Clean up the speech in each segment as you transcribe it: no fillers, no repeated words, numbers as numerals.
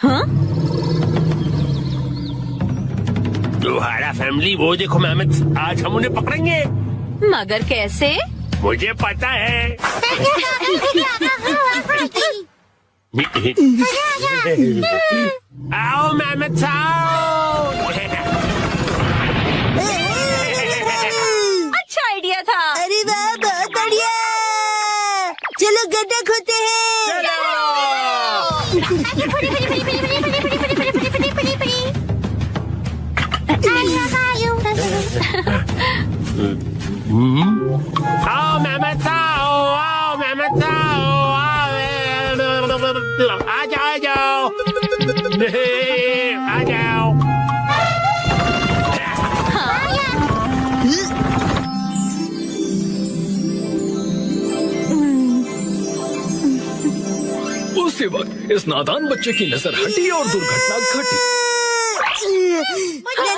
हाँ? तुम्हारा फैमिली वो देखो मेहमत, आज हम उन्हें पकड़ेंगे। मगर कैसे? मुझे पता है। आओ मेहमत साहब। अच्छा आइडिया था। अरे वाह, बहुत बढ़िया। चलो गड्ढा खोदते हैं। आओ मेहमत साहब, आओ मेहमत साहब, आ जाओ आ जाओ आ जाओ। उसी वक्त इस नादान बच्चे की नजर हटी और दुर्घटना घटी।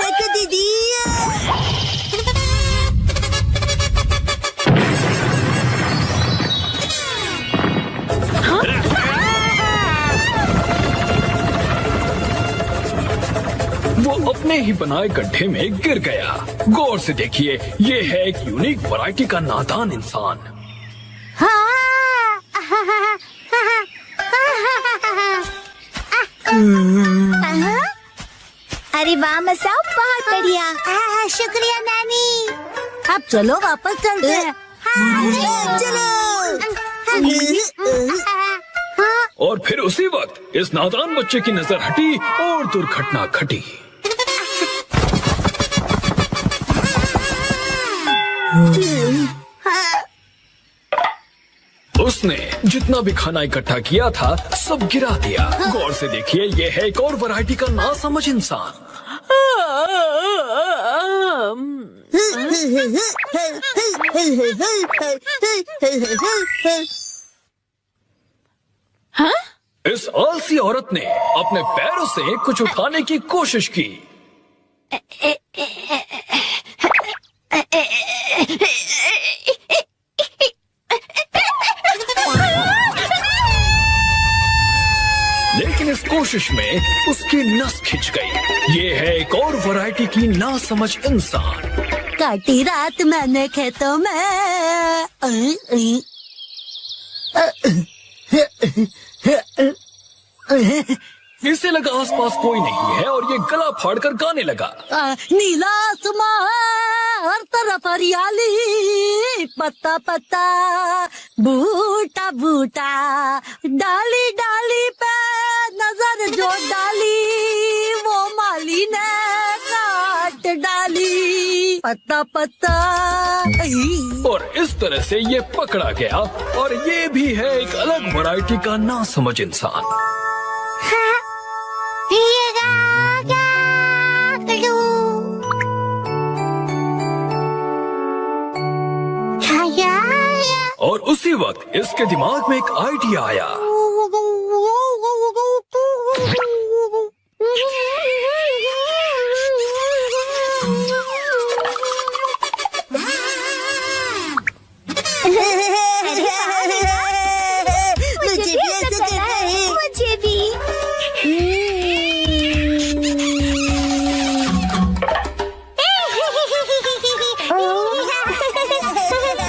रखो दीदी। वो अपने ही बनाए गड्ढे में गिर गया। गौर से देखिए, ये है एक यूनिक वैरायटी का नादान इंसान। अरे वाह मसाओ, बहुत बढ़िया। शुक्रिया नानी। अब चलो वापस चलते हैं। चलो। और फिर उसी वक्त इस नादान बच्चे की नजर हटी और दुर्घटना घटी। उसने जितना भी खाना इकट्ठा किया था सब गिरा दिया। गौर से देखिए, ये है एक और वैरायटी का नासमझ इंसान। हाँ? इस आलसी औरत ने अपने पैरों से कुछ उठाने की कोशिश की। लेकिन इस कोशिश में उसकी नस खिंच गई। ये है एक और वैरायटी की नासमझ इंसान। काटी रात मैंने खेतों में। इसे लगा आसपास कोई नहीं है और ये गला फाड़कर गाने लगा। नीला आसमां, हर तरफ हरियाली, पत्ता पत्ता, बूटा बूटा, डाली डाली पे नजर जो डाली, वो माली ने काट डाली, पत्ता पत्ता। और इस तरह से ये पकड़ा गया। और ये भी है एक अलग वैरायटी का नासमझ इंसान। और उसी वक्त इसके दिमाग में एक आइडिया आया। मुझे भी ऐसा करना है। मुझे भी।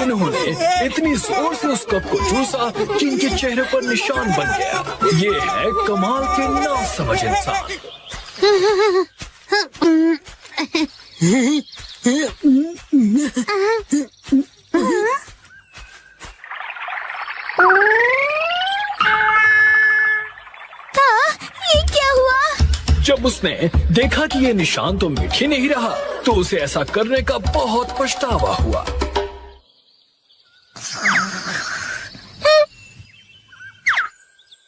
इन्होंने इतनी जोर से उस कप को चूसा कि इनके चेहरे पर निशान बन गया। ये है कमाल के नासमझ इंसान। ये क्या हुआ? जब उसने देखा कि ये निशान तो मिट ही नहीं रहा, तो उसे ऐसा करने का बहुत पछतावा हुआ।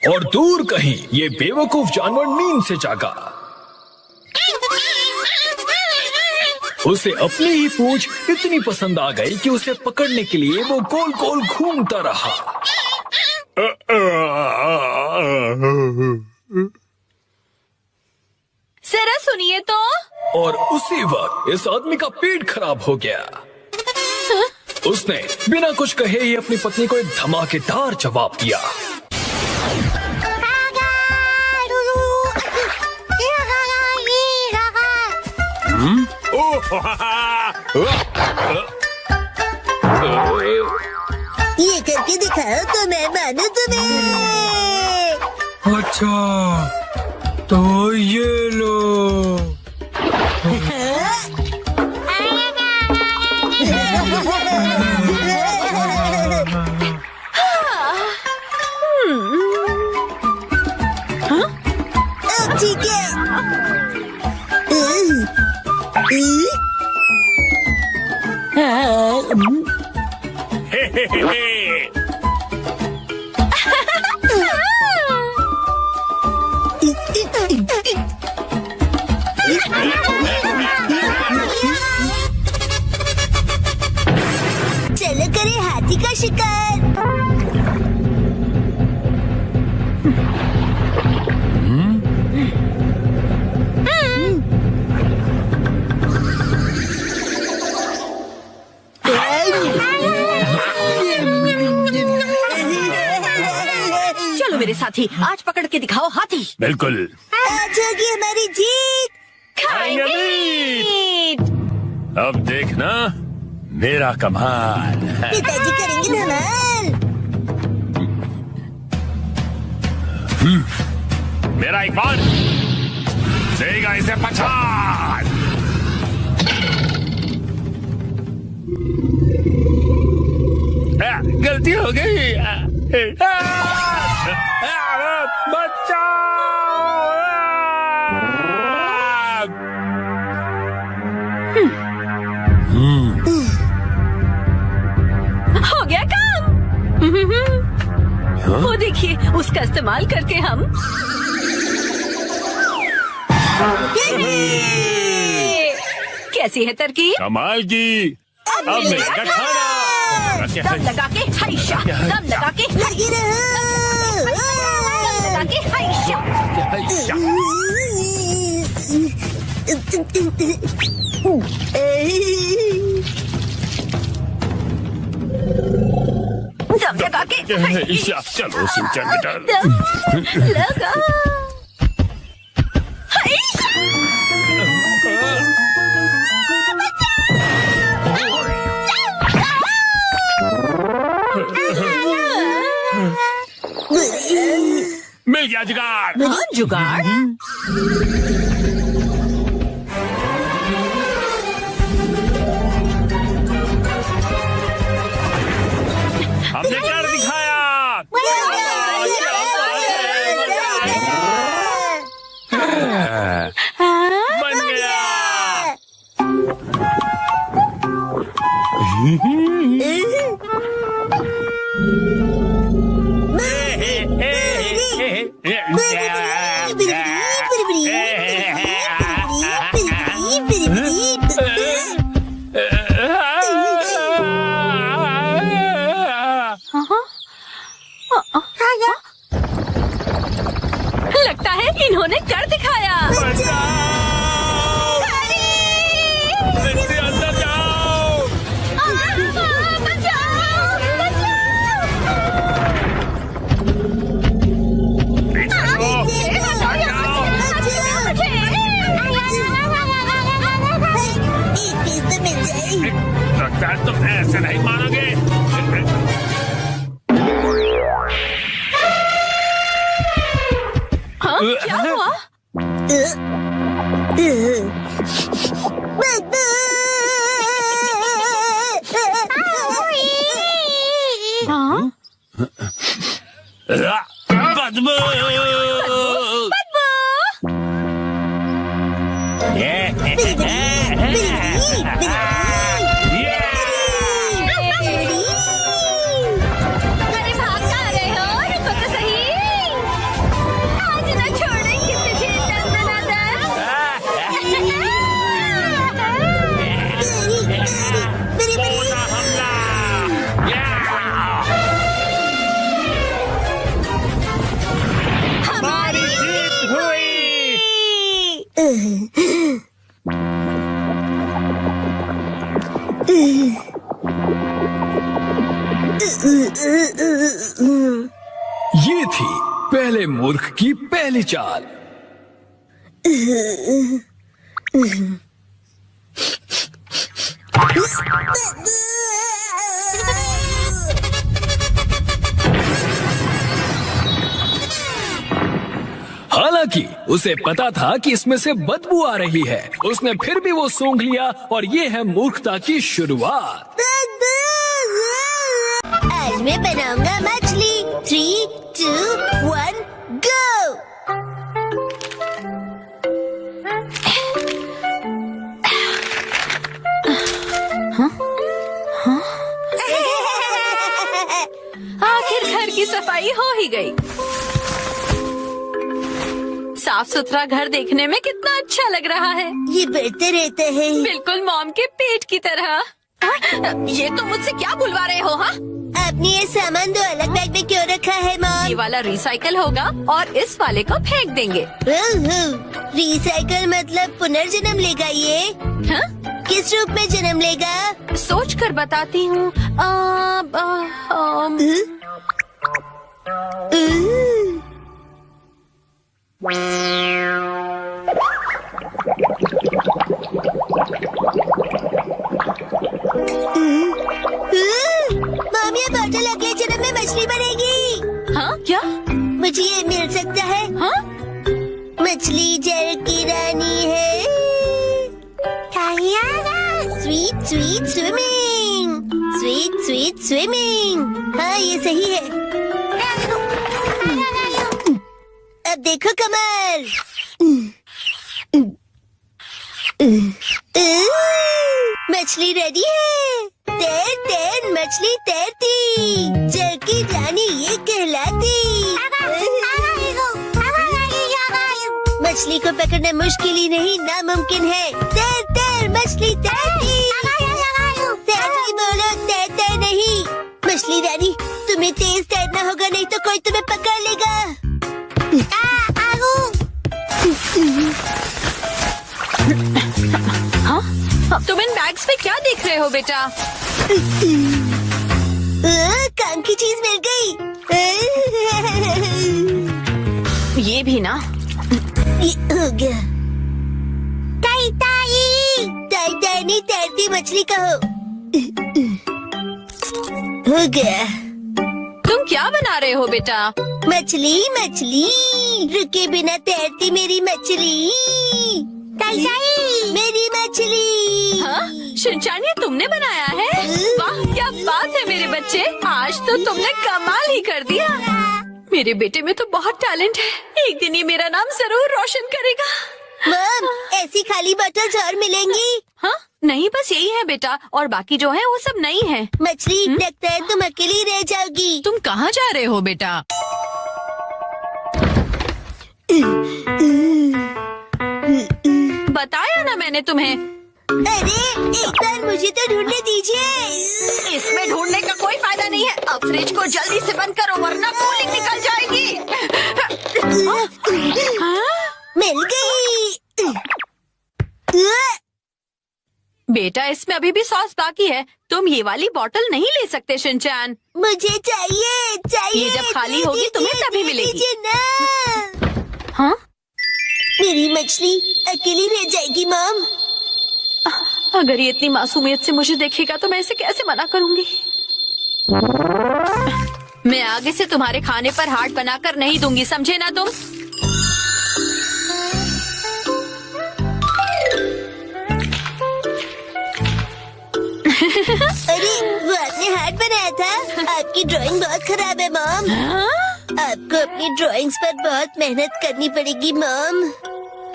और दूर कहीं ये बेवकूफ जानवर नींद से जागा। उसे अपनी ही पूंछ इतनी पसंद आ गई कि उसे पकड़ने के लिए वो गोल गोल घूमता रहा। जरा सुनिए तो। और उसी वक्त इस आदमी का पेट खराब हो गया। उसने बिना कुछ कहे ही अपनी पत्नी को एक धमाकेदार जवाब दिया। ये करके दिखाओ तो मैं मानू तुम्हें। अच्छा तो ये लो। ठीक है। चलो करे हाथी का शिकार। चलो मेरे साथी, आज पकड़ के दिखाओ हाथी। बिल्कुल। आज होगी हमारी जीत। खाएंगे मीट। अब देखना मेरा कमाल। पिताजी करेंगे धमाल। मेरा एक बार देगा इसे पछाड़। गलती हो गई। हो गया काम। वो देखिए, उसका इस्तेमाल करके हम कैसी है तरकीब? कमाल की। अब मिलेगा खाना। दम लगा के हाइशा, दम लगा के लगी रहो। दम लगा के हाइशा। दम लगा के हाइशा। चलो सिंचन बेटा। दम लगा हाइशा। मिल गया जुगाड़। हाँ, जुगाड़। हमने कर दिखाया। बन गया। लगता है इन्होंने कर दिखाया। इससे अंदर जाओ। लगता है तुम ऐसे नहीं मानोगे। हाँ, क्या हुआ? हाँ? बदबू। अरे भाग कहाँ रहे हो? रुको तो सही। आज ना छोड़ेंगे तुझे दंदनादन। पूरा हमला। हमारी जीत हुई। ये थी पहले मूर्ख की पहली चाल। हालांकि उसे पता था कि इसमें से बदबू आ रही है, उसने फिर भी वो सूंघ लिया और ये है मूर्खता की शुरुआत। आज मैं बनाऊंगा मछली। 3, 2, 1, गो। आखिर घर की सफाई हो ही गई। साफ सुथरा घर देखने में कितना अच्छा लग रहा है। ये बढ़ते रहता है। बिल्कुल मॉम के पेट की तरह। ये तो मुझसे क्या बुलवा रहे हो? हाँ, आपने ये सामान दो अलग बैग में क्यों रखा है ये मॉम? वाला रिसाइकल होगा और इस वाले को फेंक देंगे। रिसाइकल मतलब पुनर्जन्म लेगा ये? हाँ? किस रूप में जन्म लेगा? सोच कर बताती हूँ। मॉम, ये बॉटल अगले जन्म में मछली बनेगी। हाँ क्या? मुझे ये मिल सकता है? हाँ? मछली जल की रानी है। Sweet sweet swimming, sweet sweet swimming. हाँ, ये सही है। अब देखो कमल। मछली रेडी है। तैर तैर मछली तैरती, जल की रानी ये कहलाती। मछली को पकड़ना मुश्किल ही नहीं, नामुमकिन है। तैर तैर मछली तैरती। तैरती बोलो, तैरते नहीं। मछली रानी, तुम्हें तेज तैरना होगा, नहीं तो कोई तुम्हें पकड़ लेगा। हाँ? तुम इन बैग्स में क्या देख रहे हो बेटा? काम की चीज मिल गई। ये भी ना। ये हो गया। ताई ताई, ताई ताई नहीं, तैरती मछली कहो। हो गया। तुम क्या बना रहे हो बेटा? मछली मछली, रुके बिना तैरती मेरी मछली। ताई ताई, मेरी मछली। हाँ? शिनचैन, ये तुमने बनाया है? वाह, क्या बात है मेरे बच्चे, आज तो तुमने कमाल ही कर दिया। मेरे बेटे में तो बहुत टैलेंट है, एक दिन ये मेरा नाम जरूर रोशन करेगा। मॉम, ऐसी खाली बॉटल्स और मिलेंगी? हाँ? नहीं, बस यही है बेटा, और बाकी जो है वो सब नहीं है। मछली, लगता है तुम अकेली रह जाओगी। तुम कहाँ जा रहे हो बेटा? बताया ना मैंने तुम्हें। अरे, एक बार मुझे तो ढूंढने दीजिए। इसमें ढूंढने का कोई फायदा नहीं है। अब फ्रिज को जल्दी से बंद करो वरना कूलिंग निकल जाएगी। मिल गई। बेटा, इसमें अभी भी सॉस बाकी है, तुम ये वाली बोतल नहीं ले सकते शिनचैन। मुझे चाहिए चाहिए। ये जब खाली होगी तुम्हें तभी मिलेगी। दीजिए ना। हाँ? मेरी मछली अकेली रह जाएगी मॉम। अगर ये इतनी मासूमियत से मुझे देखेगा तो मैं इसे कैसे मना करूंगी? मैं आगे से तुम्हारे खाने पर हाथ बनाकर नहीं दूंगी, समझे ना तुम? अरे, वो आपने हार्ट बनाया था। आपकी ड्राइंग बहुत खराब है मॉम। आपको अपनी ड्राइंग्स पर बहुत मेहनत करनी पड़ेगी मॉम।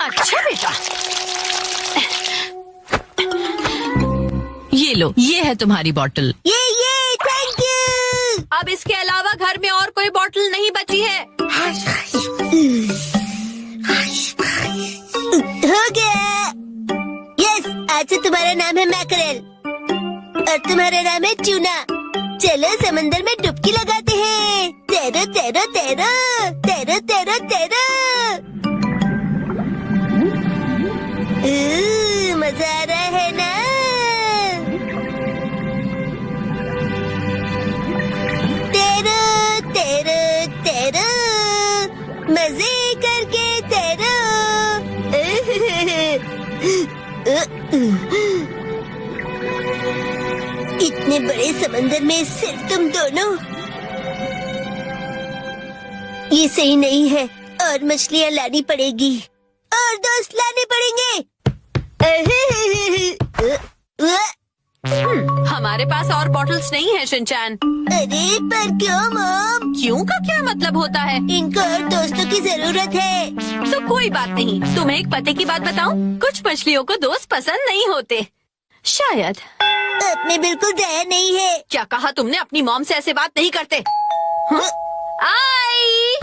अच्छा बेटा, ये लो, ये है तुम्हारी बोतल। ये थैंक यू। अब इसके अलावा घर में और कोई बोतल नहीं बची है। हो गया। यस, आज से तुम्हारा नाम है मैकरेल और तुम्हारा नाम है ट्यूना। चलो समंदर में डुबकी लगाते हैं। तैरो तैरो तैरो तैरो तैरो तैरो। मजा आ रहा है ना? तैरो तैरो तैरो, मजे करके तैरो। इतने बड़े समंदर में सिर्फ तुम दोनों, ये सही नहीं है। और मछलियाँ लानी पड़ेगी और दोस्त लाने पड़ेंगे। हमारे पास और बॉटल्स नहीं है शिनचैन। अरे पर क्यों मॉम? क्यों का क्या मतलब होता है? इनको और दोस्तों की जरूरत है। तो कोई बात नहीं, तुम्हें एक पते की बात बताऊं? कुछ मछलियों को दोस्त पसंद नहीं होते, शायद। अपने बिल्कुल दया नहीं है। क्या कहा तुमने? अपनी मॉम से ऐसे बात नहीं करते। हाँ? आई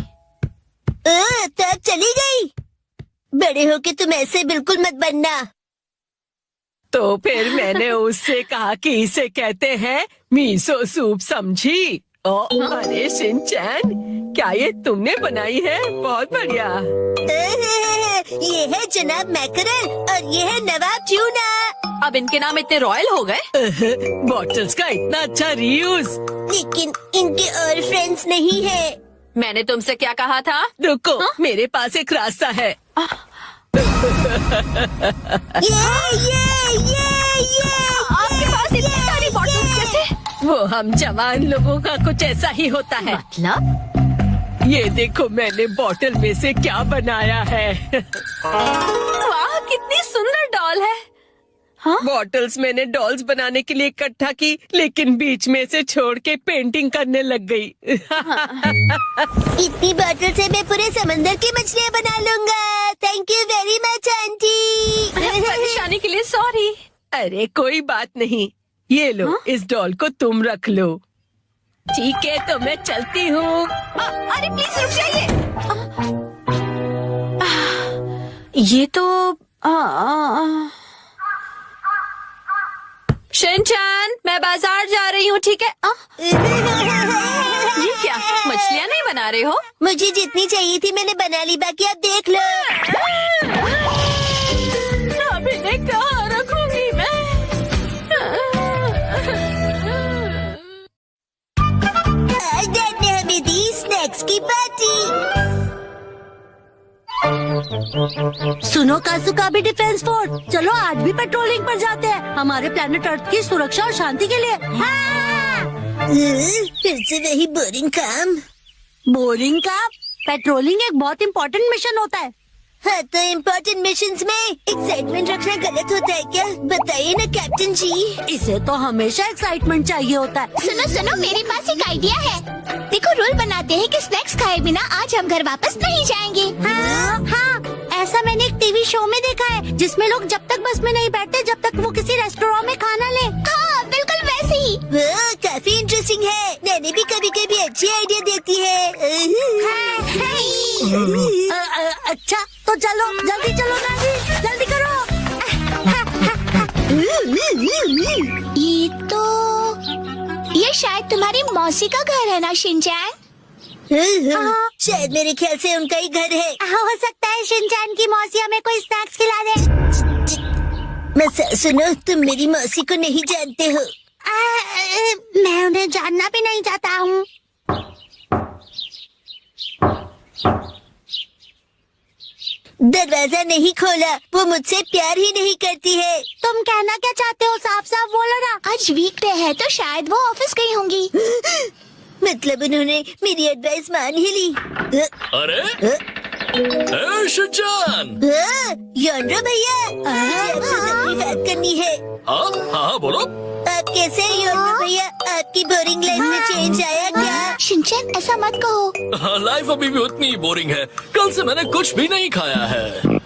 तब चली गई। बड़े होके तुम ऐसे बिल्कुल मत बनना। तो फिर मैंने उससे कहा कि इसे कहते हैं मीसो सूप, समझी? अरे शिनचैन, क्या ये तुमने बनाई है? बहुत बढ़िया। ये है जनाब मैकरल और ये है नवाब ट्यूना। अब इनके नाम इतने रॉयल हो गए। बॉटल्स का इतना अच्छा रीयूज। लेकिन इनके और फ्रेंड्स नहीं है। मैंने तुमसे क्या कहा था? रुको, मेरे पास एक रास्ता है। ये आपके पास इतनी सारी बॉटल्स कैसे? वो हम जवान लोगों का कुछ ऐसा ही होता है। मतलब? ये देखो मैंने बॉटल में से क्या बनाया है। वाह, कितनी सुंदर डॉल है। बॉटल्स मैंने डॉल्स बनाने के लिए इकट्ठा की, लेकिन बीच में से छोड़ के पेंटिंग करने लग गई। इतनी बॉटल से मैं पूरे समंदर की मछलियाँ बना लूंगा। Thank you very much aunty. परेशानी के लिए सॉरी। अरे कोई बात नहीं, ये लो, इस डॉल को तुम रख लो। ठीक है, तो मैं चलती हूँ। अरे प्लीज रुक जाइए। ये तो शिनचैन, मैं बाजार जा रही हूँ, ठीक है? ये क्या, मछलियाँ नहीं बना रहे हो? मुझे जितनी चाहिए थी मैंने बना ली, बाकी आप देख लो। अब इन्हें कहाँ रखूंगी मैं? आज डैड ने हमें दी स्नैक्स की पार्टी। सुनो कासुका भी डिफेंस फोर्स, चलो आज भी पेट्रोलिंग पर जाते हैं, हमारे प्लेनेट अर्थ की सुरक्षा और शांति के लिए। फिर से वही बोरिंग काम। बोरिंग का? पेट्रोलिंग एक बहुत इम्पोर्टेंट मिशन होता है। हाँ, तो इम्पोर्टेंट मिशंस में एक्साइटमेंट रखना गलत होता है क्या? बताइए ना कैप्टन जी। इसे तो हमेशा एक्साइटमेंट चाहिए होता है। सुनो सुनो, मेरे पास एक आइडिया है। देखो, रूल बनाते हैं कि स्नैक्स खाए बिना आज हम घर वापस नहीं जाएंगे। हाँ, ऐसा मैंने एक टीवी शो में देखा है, जिसमें लोग जब तक बस में नहीं बैठते जब तक वो किसी रेस्टोरेंट में खाना ले। हाँ, बिल्कुल वैसे ही। वो काफी इंटरेस्टिंग है। मैंने भी कभी कभी अच्छी आइडिया देती है। अच्छा, तो चलो, जल्दी चलो नानी, जल्दी करो। ये शायद तुम्हारी मौसी का घर है ना शिनचैन? शायद मेरे ख्याल से उनका ही घर है। हो सकता है शिनचैन की मौसी हमें कोई स्नैक्स खिला दे। मैं सुनो, तुम मेरी मौसी को नहीं जानते हो। मैं उन्हें जानना भी नहीं चाहता हूँ। दरवाजा नहीं खोला, वो मुझसे प्यार ही नहीं करती है। तुम कहना क्या चाहते हो? साफ साफ बोलो ना। आज वीकडे है तो शायद वो ऑफिस गई होंगी। मतलब उन्होंने मेरी एडवाइस मान ही ली। अरे शिनचैन। योनरो भैया, मुझे आपसे जरूरी बात करनी है। हाँ हाँ बोलो। आप कैसे हैं योनरो भैया? आपकी बोरिंग लाइफ में चेंज आया क्या? शिनचैन, ऐसा मत कहो। हाँ, लाइफ अभी भी उतनी ही बोरिंग है। कल से मैंने कुछ भी नहीं खाया है।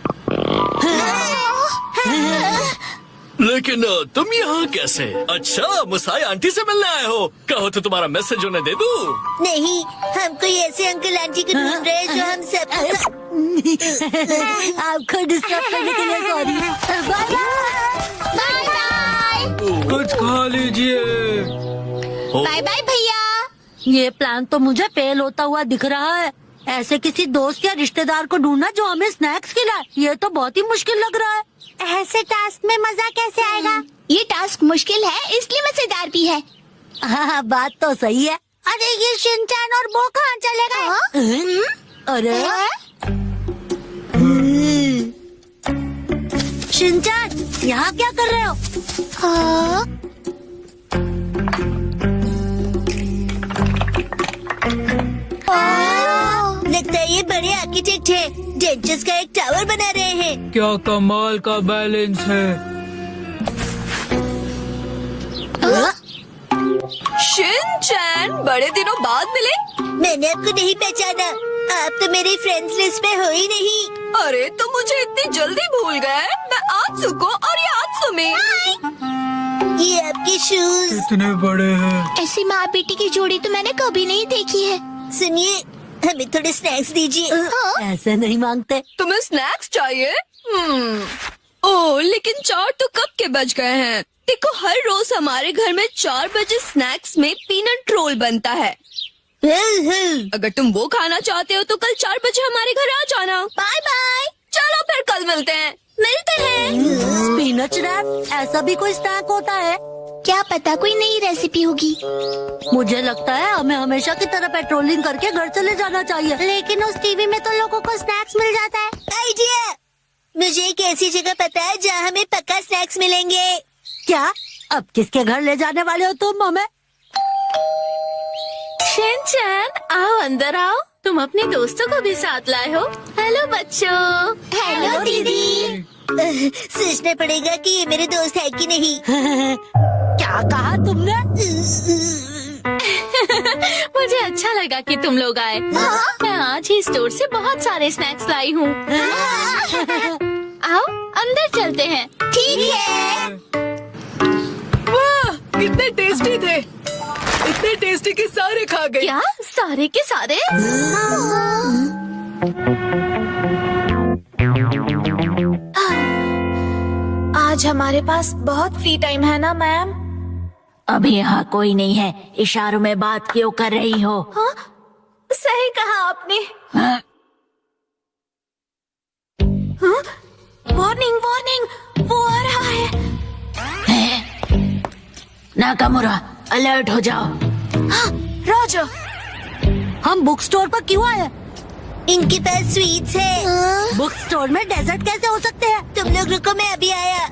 लेकिन तुम यहाँ कैसे? अच्छा, मुसाई आंटी से मिलने आए हो? कहो तो तुम्हारा मैसेज उन्हें दे दूँ? नहीं, हम कोई ऐसे अंकल आंटी को ढूंढ रहे हैं जो हम सब। आपको डिस्टर्ब करने के लिए सॉरी। Bye bye bye. कुछ खा लीजिए। बाय बाय भैया। ये प्लान तो मुझे फेल होता हुआ दिख रहा है। ऐसे किसी दोस्त या रिश्तेदार को ढूंढना जो हमें स्नैक्स खिलाए, ये तो बहुत ही मुश्किल लग रहा है। ऐसे टास्क में मजा कैसे आएगा? ये टास्क मुश्किल है, इसलिए मजेदार भी है। हाँ, बात तो सही है। अरे ये शिनचैन और वो कहाँ चले गए? अरे शिनचैन, यहाँ क्या कर रहे हो? लगता है ये बड़े आर्किटेक्ट हैं। डेंचर्स का एक टावर बना रहे हैं। क्या कमाल का बैलेंस है। शिनचैन, बड़े दिनों बाद मिले। मैंने आपको नहीं पहचाना। आप तो मेरी फ्रेंड्स लिस्ट में हो ही नहीं। अरे तुम मुझे इतनी जल्दी भूल गए। मैं आत्सु को और ये आत्सु में। ये आपके शूज। इतने बड़े हैं। ऐसी माँ बेटी की जोड़ी तो मैंने कभी नहीं देखी है। सुनिए, हमें थोड़े स्नैक्स दीजिए। ऐसे नहीं मांगते। तुम्हें स्नैक्स चाहिए? ओह, लेकिन 4 तो कब के बज गए हैं। देखो, हर रोज हमारे घर में 4 बजे स्नैक्स में पीनट रोल बनता है। अगर तुम वो खाना चाहते हो तो कल 4 बजे हमारे घर आ जाना। Bye bye. चलो फिर कल मिलते हैं। मिलते हैं। स्पिनच रैप, ऐसा भी कोई स्नैक होता है? क्या पता कोई नई रेसिपी होगी। मुझे लगता है हमें हमेशा की तरह पेट्रोलिंग करके घर चले जाना चाहिए। लेकिन उस टीवी में तो लोगों को स्नैक्स मिल जाता है। आइडिया! मुझे एक ऐसी जगह पता है जहाँ हमें पक्का स्नैक्स मिलेंगे। क्या? अब किसके घर ले जाने वाले हो तुम हमें? शिनचैन, आओ अंदर आओ। तुम अपने दोस्तों को भी साथ लाए हो। हेलो बच्चों। हेलो दीदी। सोचना पड़ेगा कि ये मेरे दोस्त है कि नहीं। क्या कहा तुमने? मुझे अच्छा लगा कि तुम लोग आए। मैं आज ही स्टोर से बहुत सारे स्नैक्स लाई हूँ। आओ अंदर चलते हैं। ठीक है। वाह, कितने टेस्टी थे। इतने टेस्टी कि सारे खा गए। क्या सारे के सारे? आज हमारे पास बहुत फ्री टाइम है ना मैम? अभी यहाँ कोई नहीं है। इशारों में बात क्यों कर रही हो? सही कहा आपने। वार्निंग वार्निंग, वो आ रहा है। नाकामुरा, अलर्ट हो जाओ। रॉजर, हम बुक स्टोर पर क्यों आए? इनके पास स्वीट्स है। बुक स्टोर में डेजर्ट कैसे हो सकते हैं? तुम लोग रुको, मैं अभी आया।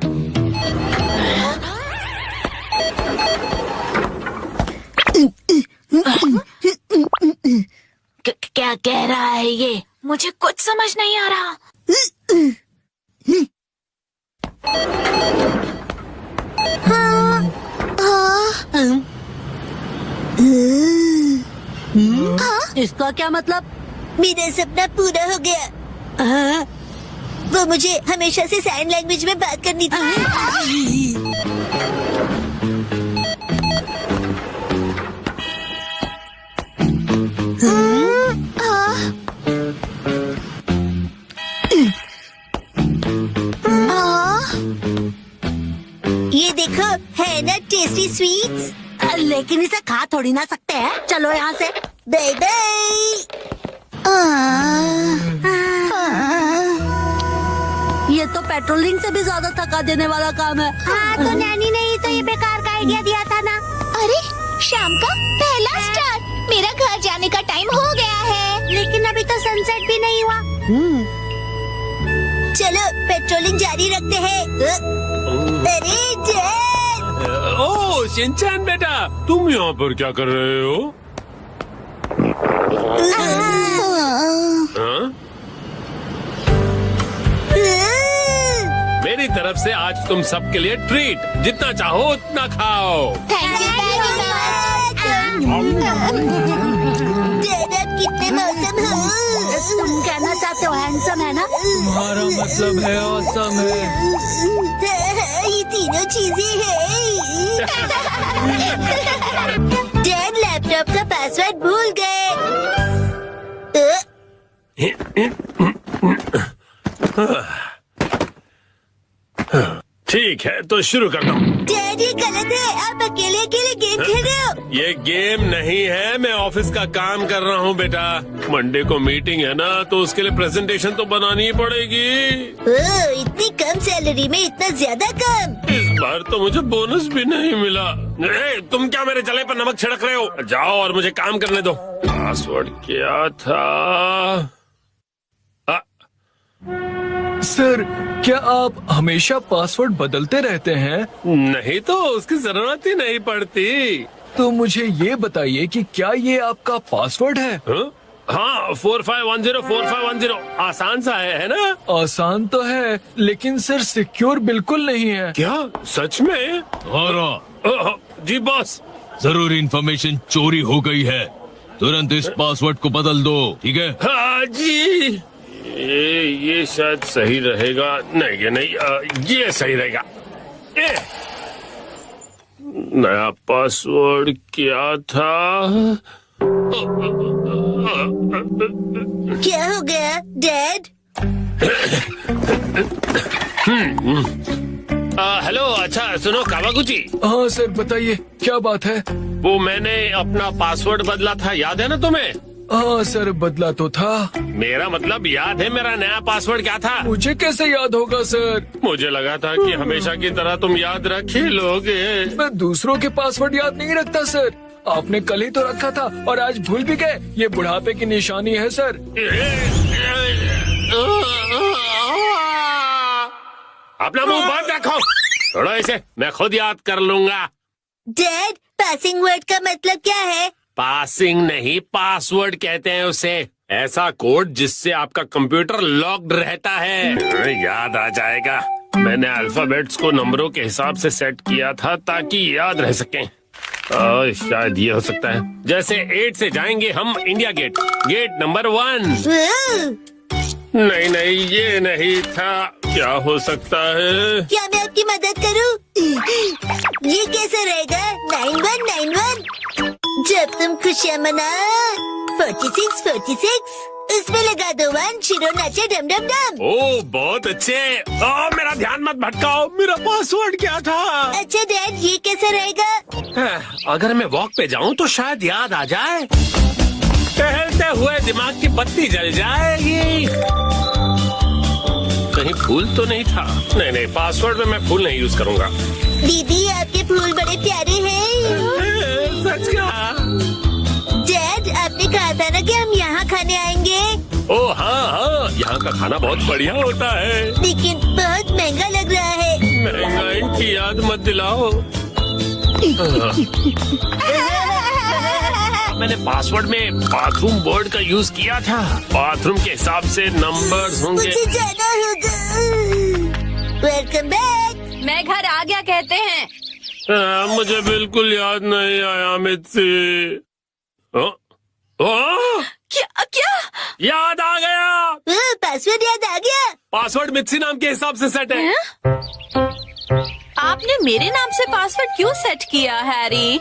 क्या कह रहा है ये? मुझे कुछ समझ नहीं आ रहा। इसका क्या मतलब? मेरा सपना पूरा हो गया। वो मुझे हमेशा से साइन लैंग्वेज में बात करनी थी। ये देखो, है ना टेस्टी स्वीट्स। लेकिन इसे खा थोड़ी ना सकते हैं। चलो यहाँ से। Bye bye. ये तो पेट्रोलिंग से भी ज्यादा थका देने वाला काम है। हाँ, तो नैनी ने ही तो ये बेकार का आइडिया दिया था ना। अरे शाम का पहला स्टार। मेरा घर जाने का टाइम हो गया है। लेकिन अभी तो सनसेट भी नहीं हुआ। चलो पेट्रोलिंग जारी रखते हैं। अरे जैन! ओह शिनचैन बेटा, तुम यहाँ पर क्या कर रहे हो? हाँ? मेरी तरफ से आज तुम सबके लिए ट्रीट। जितना चाहो उतना खाओ। थैंक यू वेरी जैन, आप कितने मौसम हो। तुम कहना चाहते हो हैंडसम है ना? तुम्हारा मतलब है ऑसम है। ये तीनों चीजें हैं। डैड लैपटॉप का पासवर्ड भूल गए। ठीक है, तो शुरू करता हूँ। डैड, ये गलत है। आप अकेले अकेले गेम खेल रहे हो। ये गेम नहीं है, मैं ऑफिस का काम कर रहा हूँ बेटा। मंडे को मीटिंग है ना, तो उसके लिए प्रेजेंटेशन तो बनानी ही पड़ेगी। ओह, इतनी कम सैलरी में इतना ज्यादा काम। इस बार तो मुझे बोनस भी नहीं मिला। तुम क्या मेरे जले पर नमक छिड़क रहे हो? जाओ और मुझे काम करने दो। पासवर्ड क्या था? सर, क्या आप हमेशा पासवर्ड बदलते रहते हैं? नहीं तो उसकी जरूरत ही नहीं पड़ती। तो मुझे ये बताइए कि क्या ये आपका पासवर्ड है? हाँ? हाँ 4510 आसान सा है ना? आसान तो है लेकिन सर सिक्योर बिल्कुल नहीं है। क्या सच में? और जी बॉस। जरूरी इंफॉर्मेशन चोरी हो गई है, तुरंत इस पासवर्ड को बदल दो, ठीक है? हाँ जी। ये शायद सही रहेगा। नहीं ये नहीं, ये सही रहेगा। नया पासवर्ड क्या था? क्या हो गया डैड? हेलो, अच्छा सुनो कावागुची। हाँ सर बताइए क्या बात है? वो मैंने अपना पासवर्ड बदला था, याद है ना तुम्हें? हाँ सर बदला तो था। मेरा मतलब याद है मेरा नया पासवर्ड क्या था? मुझे कैसे याद होगा सर? मुझे लगा था कि हमेशा की तरह तुम याद रखे लोगे। मैं दूसरों के पासवर्ड याद नहीं रखता सर। आपने कल ही तो रखा था और आज भूल भी गए। ये बुढ़ापे की निशानी है सर। अपना मुंह बंद रखो। छोड़ो इसे, मैं खुद याद कर लूंगा। डैड पासिंग वर्ड का मतलब क्या है? पासिंग नहीं, पासवर्ड कहते हैं उसे। ऐसा कोड जिससे आपका कंप्यूटर लॉक्ड रहता है। याद आ जाएगा। मैंने अल्फाबेट्स को नंबरों के हिसाब से सेट किया था ताकि याद रह सकें। शायद ये हो सकता है। जैसे 8 से जाएंगे हम इंडिया गेट, गेट नंबर 1। नहीं नहीं ये नहीं था। क्या हो सकता है? क्या मैं आपकी मदद करूं? ये कैसे रहेगा? 9191। जब तुम खुशियाँ मना 46 इसमें लगा दो 1, शिरो नाचे डम डम डम। ओ बहुत अच्छे। मेरा ध्यान मत भटकाओ। मेरा पासवर्ड क्या था? अच्छा डैड ये कैसे रहेगा? अगर मैं वॉक पे जाऊं तो शायद याद आ जाए। टहलते हुए दिमाग की बत्ती जल जाएगी। कहीं फूल तो नहीं था? नहीं पासवर्ड में मैं फूल नहीं यूज करूंगा। दीदी आपके फूल बड़े प्यारे हैं। सच कहा। डैड आपने कहा था ना कि हम यहाँ खाने आएंगे। ओ हाँ, यहाँ का खाना बहुत बढ़िया होता है। लेकिन बहुत महंगा लग रहा है। महंगाई की याद मत दिलाओ। मैंने पासवर्ड में बाथरूम वर्ड का यूज किया था। बाथरूम के हिसाब से नंबर्स होंगे। मुझे जाना होगा। Welcome back. मैं घर आ गया कहते हैं। मुझे बिल्कुल याद नहीं आया मित्सी। क्या क्या? याद आ गया। पासवर्ड याद आ गया। पासवर्ड मित्सी नाम के हिसाब से सेट है। आपने मेरे नाम से पासवर्ड क्यों सेट किया हैरी?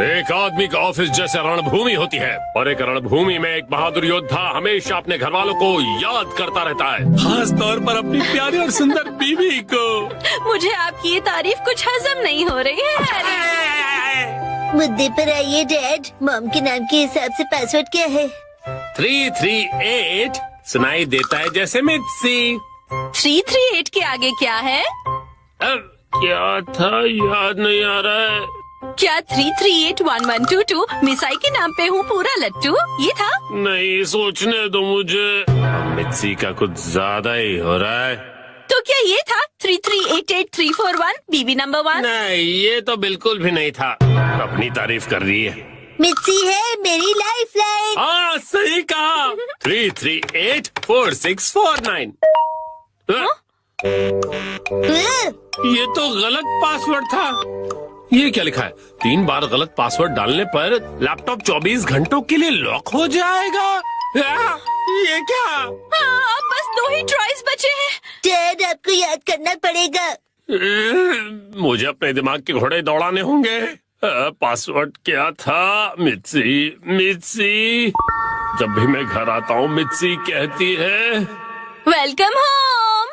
एक आदमी का ऑफिस जैसे रणभूमि होती है और एक रणभूमि में एक बहादुर योद्धा हमेशा अपने घर वालों को याद करता रहता है, खास तौर पर अपनी प्यारी और सुंदर बीवी को। मुझे आपकी ये तारीफ कुछ हजम नहीं हो रही है हैरी। मुद्दे पर आइए डैड। मॉम के नाम के हिसाब से पासवर्ड क्या है? 338 सुनाई देता है जैसे मित्सी। 338 के आगे क्या है? क्या था याद नहीं आ रहा है। क्या 3381122 मिसाई के नाम पे हूँ पूरा लट्टू? ये था? नहीं सोचने दो मुझे। मित्सी का कुछ ज्यादा ही हो रहा है। तो क्या ये था 3388341 बीबी नंबर 1? नहीं ये तो बिल्कुल भी नहीं था। अपनी तारीफ कर रही है। मिर्ची है मेरी लाइफ लाइन। हाँ सही कहा। 3384649। ये तो गलत पासवर्ड था। ये क्या लिखा है? 3 बार गलत पासवर्ड डालने पर लैपटॉप 24 घंटों के लिए लॉक हो जाएगा। ये क्या? हाँ, बस 2 ही ट्राइज बचे हैं। डैड आपको याद करना पड़ेगा। मुझे अपने दिमाग के घोड़े दौड़ाने होंगे। पासवर्ड क्या था? मित्सी। जब भी मैं घर आता हूँ मित्सी कहती है वेलकम होम।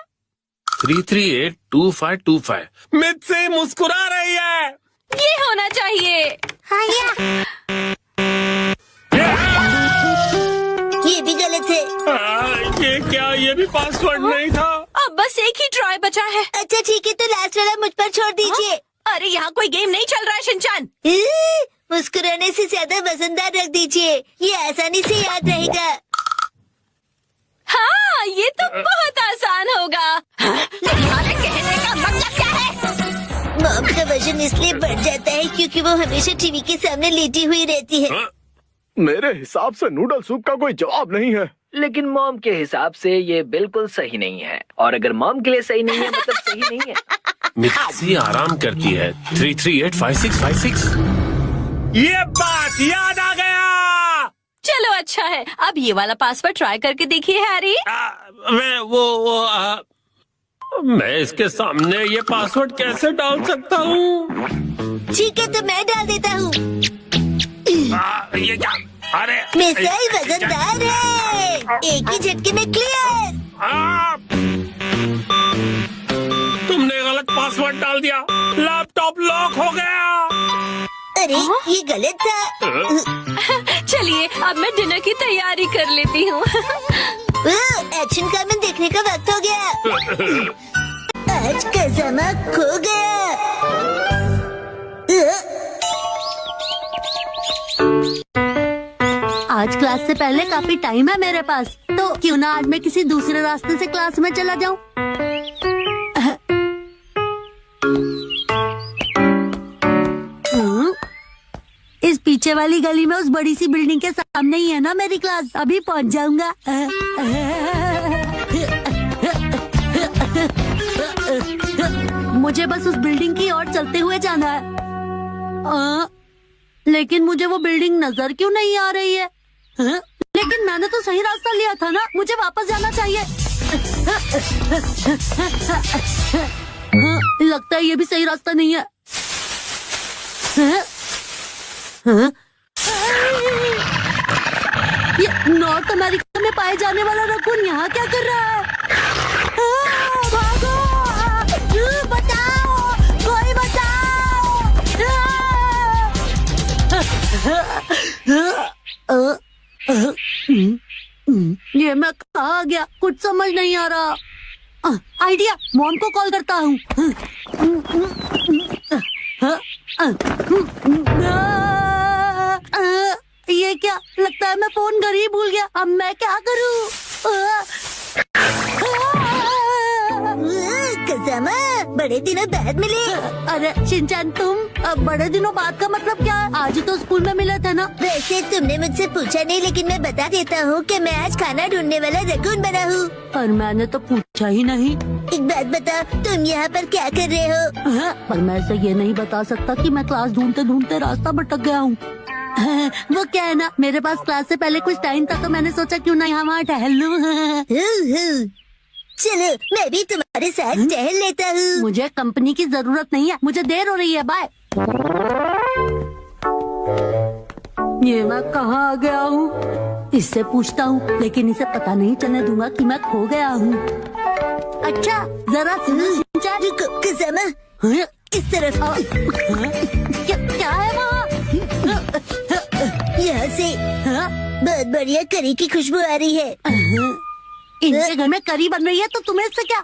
3382525। मित्सी मुस्कुरा रही है। ये होना चाहिए। ये भी गलत है। ये क्या? ये भी पासवर्ड नहीं था। अब बस एक ही ट्राई बचा है। अच्छा ठीक है तो लास्ट वाला मुझ पर छोड़ दीजिए। अरे यहाँ कोई गेम नहीं चल रहा है शिनचान। मुस्कुराने से ज्यादा वजनदार रख दीजिए, ये आसानी से याद रहेगा। हाँ ये तो बहुत आसान होगा। तुम्हारे कहने का मतलब क्या है? मॉम का वजन इसलिए बढ़ जाता है क्योंकि वो हमेशा टीवी के सामने लेटी हुई रहती है। मेरे हिसाब से नूडल सूप का कोई जवाब नहीं है। लेकिन मॉम के हिसाब से ये बिल्कुल सही नहीं है, और अगर मॉम के लिए सही नहीं है मतलब सही नहीं है। मिक्सी आराम करती है। 3385656। ये बात याद आ गया। चलो अच्छा है, अब ये वाला पासवर्ड ट्राई करके देखिए हैरी। मैं इसके सामने ये पासवर्ड कैसे डाल सकता हूँ? ठीक है, तो मैं डाल देता हूँ। ये क्या? अरे मिसाइल वजनदार है, एक ही झटके में क्लियर। तुमने गलत पासवर्ड डाल दिया, लैपटॉप लॉक हो गया। अरे ये गलत था। चलिए अब मैं डिनर की तैयारी कर लेती हूँ। एक्शन कॉमेडी देखने का वक्त हो गया। आज कज़ामा खो गया। आज क्लास से पहले काफी टाइम है मेरे पास, तो क्यों ना आज मैं किसी दूसरे रास्ते से क्लास में चला जाऊं। इस पीछे वाली गली में उस बड़ी सी बिल्डिंग के सामने ही है ना मेरी क्लास, अभी पहुंच जाऊंगा। मुझे बस उस बिल्डिंग की ओर चलते हुए जाना है। लेकिन मुझे वो बिल्डिंग नजर क्यों नहीं आ रही है? लेकिन मैंने तो सही रास्ता लिया था ना, मुझे वापस जाना चाहिए। लगता है ये भी सही रास्ता नहीं है। ये नॉर्थ अमेरिका में पाए जाने वाला रकून यहाँ क्या कर रहा है? भागो! बचाओ! कोई बचाओ! ये मैं कहाँ गया, कुछ समझ नहीं आ रहा। आइडिया, मॉम को कॉल करता हूँ। ये क्या, लगता है मैं फोन घर ही भूल गया। अब मैं क्या करूँ? कज़ामा, बड़े दिनों बाद मिले। अरे शिनचैन, तुम अब बड़े दिनों बाद का मतलब क्या है? आज ही तो स्कूल में मिले थे ना। वैसे तुमने मुझसे पूछा नहीं, लेकिन मैं बता देता हूँ कि मैं आज खाना ढूंढने वाला रकून बना हूँ। पर मैंने तो पूछा ही नहीं। एक बात बता, तुम यहाँ पर क्या कर रहे हो? पर मैं ऐसे ये नहीं बता सकता कि मैं क्लास ढूंढते ढूंढते रास्ता भटक गया हूँ। वो क्या है ना, मेरे पास क्लास से पहले कुछ टाइम था, तो मैंने सोचा क्यों ना यहाँ वहाँ टहल लूँ। चलो मैं भी तुम्हारे साथ टहल लेता हूँ। मुझे कंपनी की जरूरत नहीं है, मुझे देर हो रही है, बाय। ये मैं कहाँ आ गया हूँ? इससे पूछता हूँ, लेकिन इसे पता नहीं चलने दूंगा कि मैं खो गया हूँ। अच्छा जरा सुनो शिनचैन। रुको कज़ामा, इस तरफ आओ। क्या है वहाँ? यहाँ से बहुत बढ़िया करी की खुशबू आ रही है। इनके घर में करी बन रही है, तो तुम्हें इससे क्या?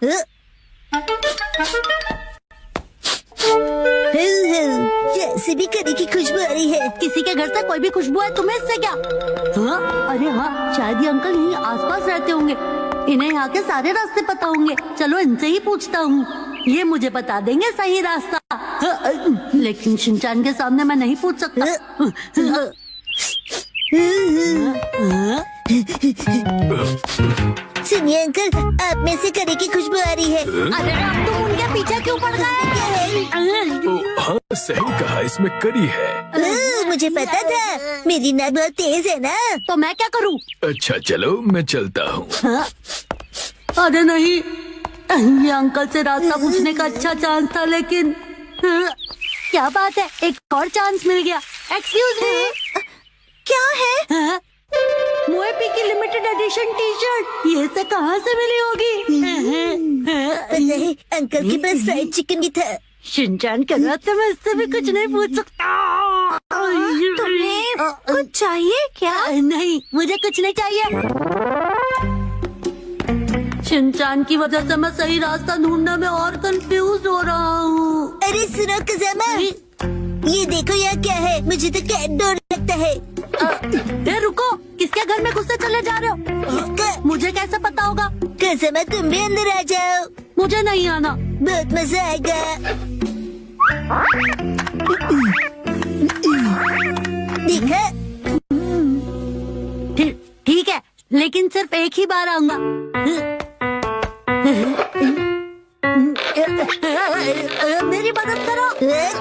जैसे भी करी की खुशबू आ रही है। किसी के घर से कोई भी खुशबू है, तुम्हें इससे क्या? अरे हाँ, शायद ये अंकल यहीं आसपास रहते होंगे। इन्हें यहाँ के सारे रास्ते पता होंगे। चलो इनसे ही पूछता हूँ, ये मुझे बता देंगे सही रास्ता। लेकिन शिनचैन के सामने मैं नहीं पूछ सकता। सुनिए अंकल, आप में से करी की खुशबू आ रही है। अरे अब तुम उनके पीछे क्यों पड़ गए? हाँ सही कहा, इसमें करी है। मुझे पता था, मेरी नाक बहुत तेज है ना। तो मैं क्या करूँ? अच्छा चलो मैं चलता हूँ। अरे नहीं, ये अंकल से रास्ता पूछने का अच्छा चांस था, लेकिन क्या बात है, एक और चांस मिल गया। एक्सक्यूज मी, क्या है? मोएपी की लिमिटेड एडिशन टी शर्ट, ये से कहाँ से मिली होगी? नहीं, अंकल के पास फ्राइड चिकन भी था। शिनचैन कह रहा था मैं इससे भी कुछ नहीं पूछ सकता। तुम्हें कुछ चाहिए क्या? नहीं, मुझे कुछ नहीं चाहिए। शिनचैन की वजह से मैं सही रास्ता ढूंढने में और कंफ्यूज हो रहा हूँ। अरे सुनो कज़ामा, ये देखो यहाँ क्या है, मुझे तो कैट डर लगता है। रुको, किसके घर में घुसते चले जा रहे हो? इसका मुझे कैसे पता होगा? कज़ामा, तुम भी अंदर आ जाओ, मुझे नहीं आना। बहुत मजा आएगा। देखा, लेकिन सिर्फ एक ही बार आऊंगा। मेरी मदद करो।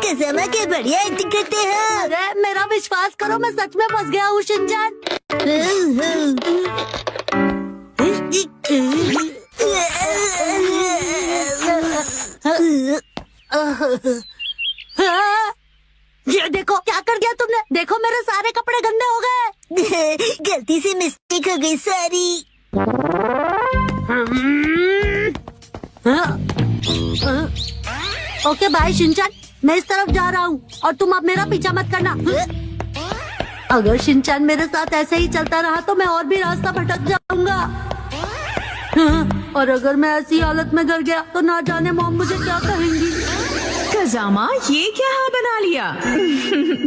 कसमा के बढ़िया एक्टिंग करते हैं। अरे मेरा विश्वास करो, मैं सच में फंस गया हूँ शिनचैन। ये देखो क्या कर दिया तुमने। देखो मेरे सारे कपड़े गंदे हो गए। गलती से मिस्टेक हो गई, सॉरी। ओके बाय शिनचैन, मैं इस तरफ जा रहा हूँ और तुम अब मेरा पीछा मत करना। अगर शिनचैन मेरे साथ ऐसे ही चलता रहा तो मैं और भी रास्ता भटक जाऊंगा। और अगर मैं ऐसी हालत में घर गया तो ना जाने मॉम मुझे क्या कहेंगी। कजामा, ये क्या हाल बना लिया?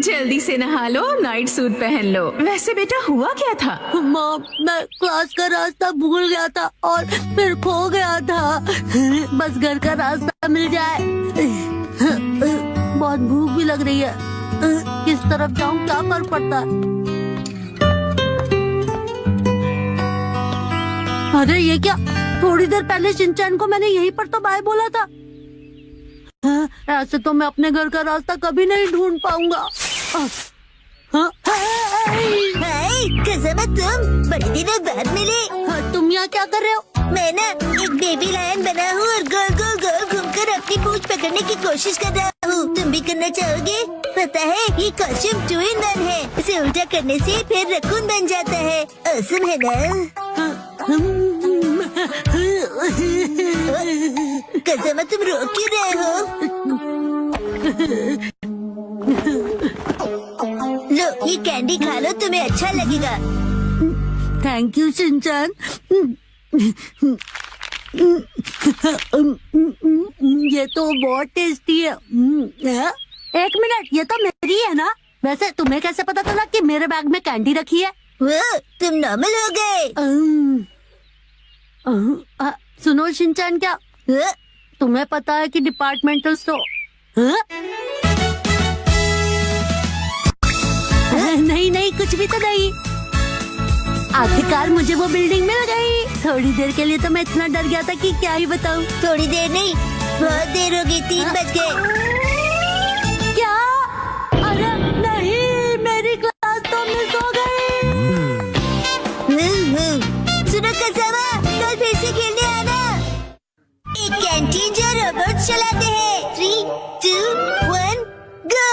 जल्दी से नहा लो, नाइट सूट पहन लो। वैसे बेटा हुआ क्या था? मॉम, मैं क्लास का रास्ता भूल गया था और फिर खो गया था। बस घर का रास्ता मिल जाए। बहुत भूख भी लग रही है। किस तरफ जाऊं, क्या फर्क पड़ता है? अरे ये क्या, थोड़ी देर पहले शिनचैन को मैंने यहीं पर तो बाय बोला था। ऐसे तो मैं अपने घर का रास्ता कभी नहीं ढूंढ पाऊंगा। कसमा, तुम बड़े दिनों बाद मिले। तुम यहाँ क्या कर रहे हो? मैं ना एक बेबी लायन बना हूँ और गोल गोल गोल घूमकर अपनी पूंछ पकड़ने की कोशिश कर रहा हूँ। तुम भी करना चाहोगे? पता है ये कॉस्ट्यूम 2 in 1 है। इसे उल्टा करने से फिर रकून बन जाता है। औसम है ना? कसमा, तुम रो क्यों रहे हो? लो ये कैंडी खा लो, तुम्हें अच्छा लगेगा। Thank you Shinchan. ये तो बहुत टेस्टी है। एक मिनट, ये तो मेरी है ना? वैसे तुम्हें कैसे पता चला कि मेरे बैग में कैंडी रखी है? वो तुम नॉर्मल हो गए। सुनो शिनचैन, क्या तुम्हें पता है कि डिपार्टमेंटल स्टोर नहीं नहीं, कुछ भी तो नहीं। आखिरकार मुझे वो बिल्डिंग मिल गई। थोड़ी देर के लिए तो मैं इतना डर गया था कि क्या ही बताऊं। थोड़ी देर नहीं, बहुत देर हो गई, 3 बज गए। क्या? अरे नहीं, मेरी क्लास तो मिस हो गई। सुनो कसमा, कल फिर से खेलने आना। एक कैंटीन जो रोबोट चलाते हैं। 3, 2, 1, गो।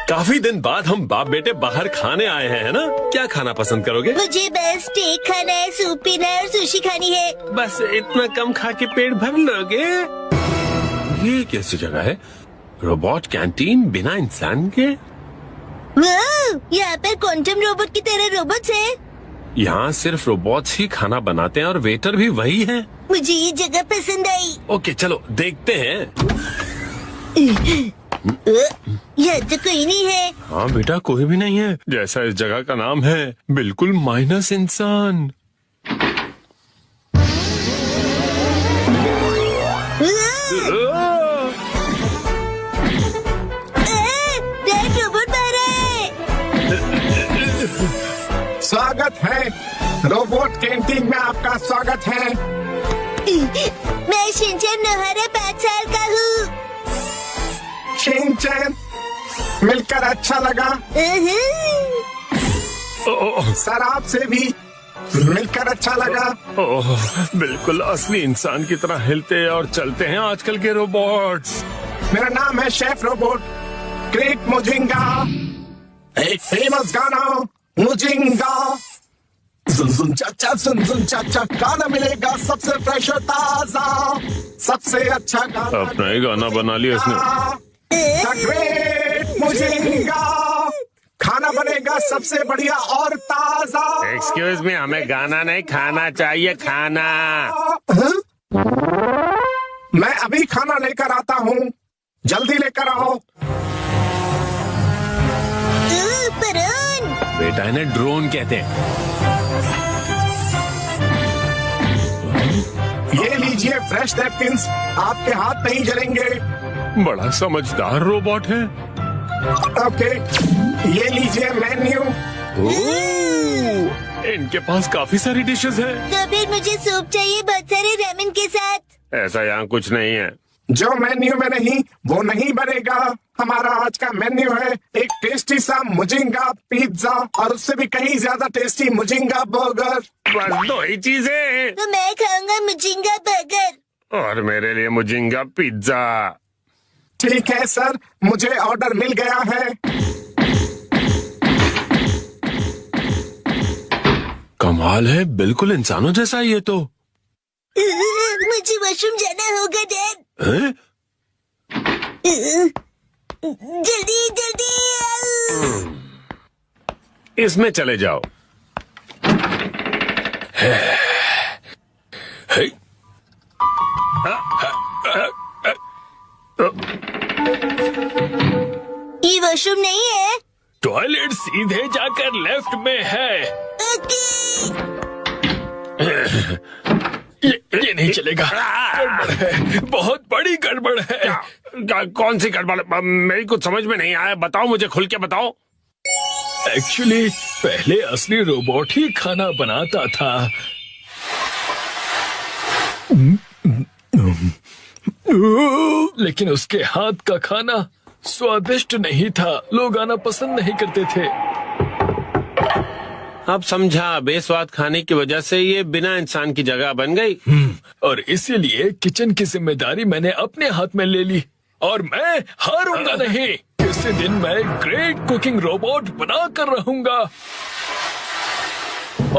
काफी दिन बाद हम बाप बेटे बाहर खाने आए हैं, है ना? क्या खाना पसंद करोगे? मुझे बस स्टेक खाना है, सूप पीना है और सुशी खानी है। बस इतना कम खा के पेट भर लोगे? ये कैसी जगह है? रोबोट कैंटीन बिना इंसान के? यहाँ पर क्वांटम रोबोट की तरह रोबोट्स हैं। यहाँ सिर्फ रोबोट्स ही खाना बनाते हैं और वेटर भी वही है। मुझे ये जगह पसंद आई। ओके चलो देखते हैं। यहाँ तो कोई नहीं है। हाँ बेटा, कोई भी नहीं है। जैसा इस जगह का नाम है, बिल्कुल माइनस इंसान। रोबोट बाहर आए। स्वागत है, रोबोट कैंटीन में आपका स्वागत है। मैं शिनचैन नोहारा 5 साल का हूँ। शिनचैन, मिलकर अच्छा लगा। सर आपसे भी मिलकर अच्छा लगा। ओह, बिल्कुल असली इंसान की तरह हिलते और चलते हैं आजकल के रोबोट्स। मेरा नाम है शेफ रोबोट ग्रेट मुजिंगा। एक फेमस गाना मुजिंगा। सुन सुन चाचा, सुन सुन चाचा, गाना मिलेगा सबसे फ्रेश और ताजा, सबसे अच्छा गाना। अपना ही गाना बना लिया इसने। द ग्रेट मुजिंगा, खाना बनेगा सबसे बढ़िया और ताजा। एक्सक्यूज मी, हमें गाना नहीं खाना चाहिए, खाना। मैं अभी खाना लेकर आता हूँ, जल्दी लेकर आओ। बेटा इन्हें ड्रोन कहते हैं। ये लीजिए फ्रेश नैपकिंस, आपके हाथ नहीं जलेंगे। बड़ा समझदार रोबोट है। ओके, ये लीजिए मेन्यू। इनके पास काफी सारी डिशेस हैं। तो फिर मुझे सूप चाहिए बहुत सारे रामेन के साथ। ऐसा यहाँ कुछ नहीं है। जो मेन्यू में नहीं वो नहीं बनेगा। हमारा आज का मेन्यू है एक टेस्टी सा मुजिंगा पिज्जा और उससे भी कहीं ज्यादा टेस्टी मुजिंगा बर्गर। बस 2 ही चीजें। तो मैं खाऊंगा मुजिंगा बर्गर। और मेरे लिए मुजिंगा पिज्जा। ठीक है सर, मुझे ऑर्डर मिल गया है। कमाल है, बिल्कुल इंसानों जैसा है ये तो। मुझे वॉशरूम जाना होगा डैड। हैं? जल्दी जल्दी। इसमें चले जाओ। ये वॉशरूम नहीं है। टॉयलेट सीधे जाकर लेफ्ट में है। ये नहीं चलेगा, गड़बड़ है, बहुत बड़ी गड़बड़ है। कौन सी गड़बड़? मेरी कुछ समझ में नहीं आया, बताओ मुझे, खुल के बताओ। एक्चुअली पहले असली रोबोट ही खाना बनाता था। लेकिन उसके हाथ का खाना स्वादिष्ट नहीं था, लोग आना पसंद नहीं करते थे। अब समझा, बेस्वाद खाने की वजह से ये बिना इंसान की जगह बन गई। और इसीलिए किचन की जिम्मेदारी मैंने अपने हाथ में ले ली और मैं हारूंगा नहीं। इसी दिन मैं ग्रेट कुकिंग रोबोट बना कर रहूंगा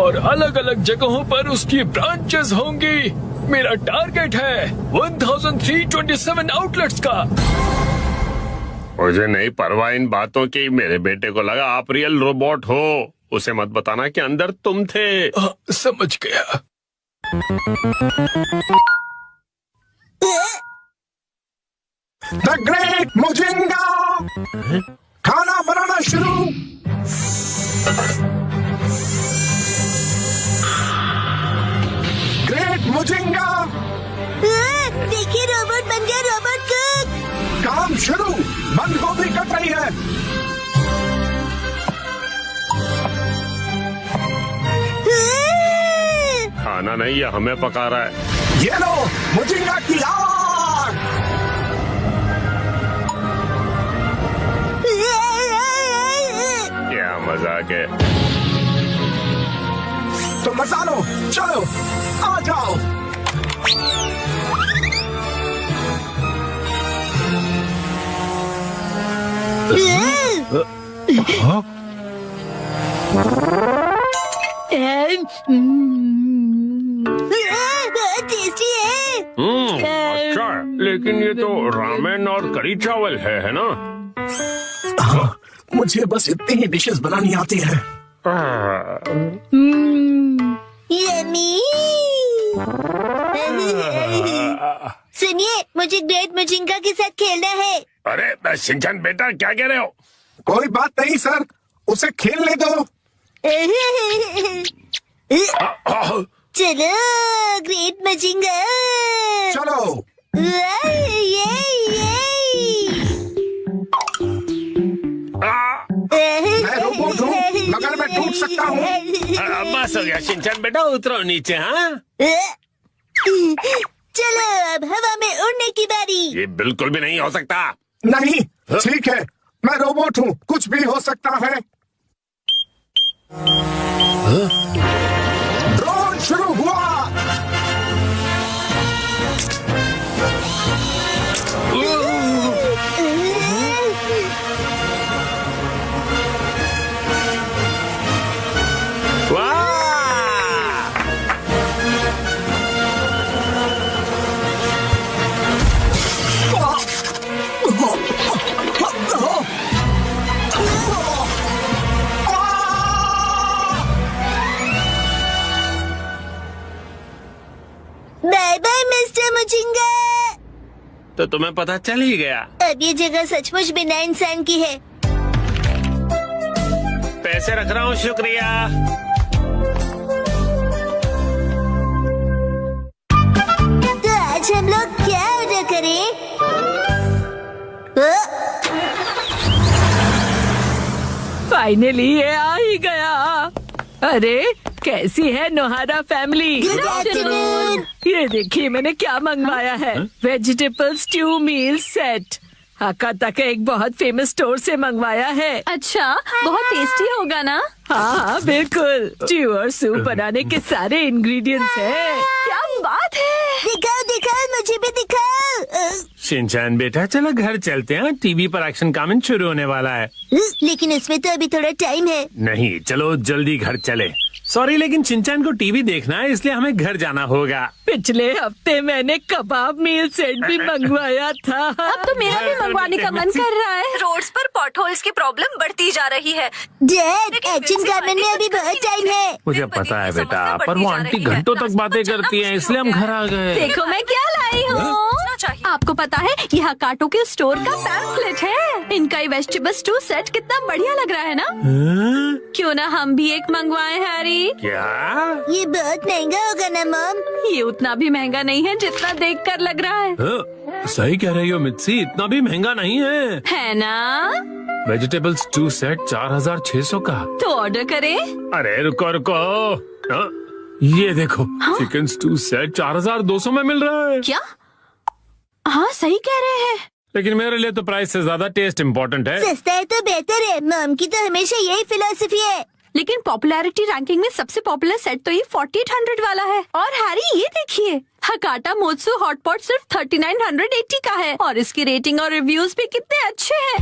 और अलग अलग जगहों पर उसकी ब्रांचेस होंगी। मेरा टारगेट है 1327 आउटलेट्स का। मुझे नहीं परवाह इन बातों की। मेरे बेटे को लगा आप रियल रोबोट हो। उसे मत बताना कि अंदर तुम थे। समझ गया। द ग्रेट मुजिंगा खाना बनाना शुरू। ग्रेट मुजिंगा। देखिए रोबोट बन गया, रोबोट कुक। काम शुरू। बंद गोभी कट रही है। खाना नहीं, ये हमें पका रहा है। ये लो मुजिंगा की आग। क्या मजाक है। तो मजा लो, चलो आ जाओ। बहुत टेस्टी है। अच्छा है, लेकिन ये तो रामेन और करी चावल है ना? हाँ, मुझे बस इतनी ही डिशेस बनानी आती है। यम्मी। सुनिए, मुझे ग्रेट मुजिंगा के साथ खेलना है। अरे शिनचैन बेटा, क्या कह रहे हो? कोई बात नहीं सर, उसे खेलने दो। चलो ग्रेट मुजिंगा। चलो। मैं रोबोट हूँ, मगर मैं टूट सकता हूँ। बस हो गया शिनचैन बेटा, उतरो नीचे। हाँ, चलो अब हवा में उड़ने की बारी। ये बिल्कुल भी नहीं हो सकता। नहीं, ठीक है, मैं रोबोट हूँ, कुछ भी हो सकता है। ड्रोन शुरू हुआ। Bye bye mister Mujinga. तो तुम्हें पता चल ही गया। अब ये जगह सचमुच बिना इंसान की है। पैसे रख रहा हूँ, शुक्रिया। तो आज हम लोग क्या ऑर्डर करें? फाइनली ये आ ही गया। अरे कैसी है नोहारा फैमिली? Good afternoon. ये देखिए मैंने क्या मंगवाया है, वेजिटेबल स्ट्यू मील सेट। हाकाता के एक बहुत फेमस स्टोर से मंगवाया है। अच्छा, बहुत टेस्टी होगा ना? हाँ बिल्कुल, स्ट्यू और सूप बनाने के सारे इंग्रेडिएंट्स हैं। क्या बात है! दिखाओ दिखाओ, मुझे भी दिखाओ। शिनचैन बेटा चलो घर चलते हैं, टीवी पर एक्शन कमेंट शुरू होने वाला है। लेकिन इसमें तो अभी थोड़ा टाइम है। नहीं चलो जल्दी घर चले। सॉरी लेकिन शिनचैन को टीवी देखना है, इसलिए हमें घर जाना होगा। पिछले हफ्ते मैंने कबाब मील सेट भी मंगवाया था। अब तो मेरा भी मंगवाने का मन कर रहा है। रोड्स पर पॉटहोल्स की प्रॉब्लम बढ़ती जा रही है। डैड, एक्शन कमेंट में अभी बहुत टाइम है। मुझे पता है बेटा, पर वो आंटी घंटों तक बातें करती हैं, इसलिए हम घर आ गए। देखो मैं क्या लाई हूँ। आपको पता है यह हकाटो के स्टोर का पैम्फलेट है। इनका ये वेजिटेबल स्टू सेट कितना बढ़िया लग रहा है ना? क्यों ना हम भी एक मंगवाएं हैरी? क्या? ये बहुत महंगा होगा ना मॉम? ये उतना भी महंगा नहीं है जितना देखकर लग रहा है। सही कह रही हो मित्सी, इतना भी महंगा नहीं है ना? वेजिटेबल स्टू सेट 4600 का। तो ऑर्डर करें? अरे रुको रुको, ये देखो चिकन स्टू सेट 4200 में मिल रहा है। क्या? हाँ सही कह रहे हैं। लेकिन मेरे लिए तो प्राइस से ज्यादा टेस्ट इम्पोर्टेंट है। सस्ता है तो बेहतर है, मॉम की तो हमेशा यही फिलॉसफी है। लेकिन पॉपुलैरिटी रैंकिंग में सबसे पॉपुलर सेट तो ये 4800 वाला है। और हैरी ये देखिए, हकाटा मोत्सु हॉटपॉट सिर्फ 3980 का है और इसकी रेटिंग और रिव्यूज भी कितने अच्छे हैं।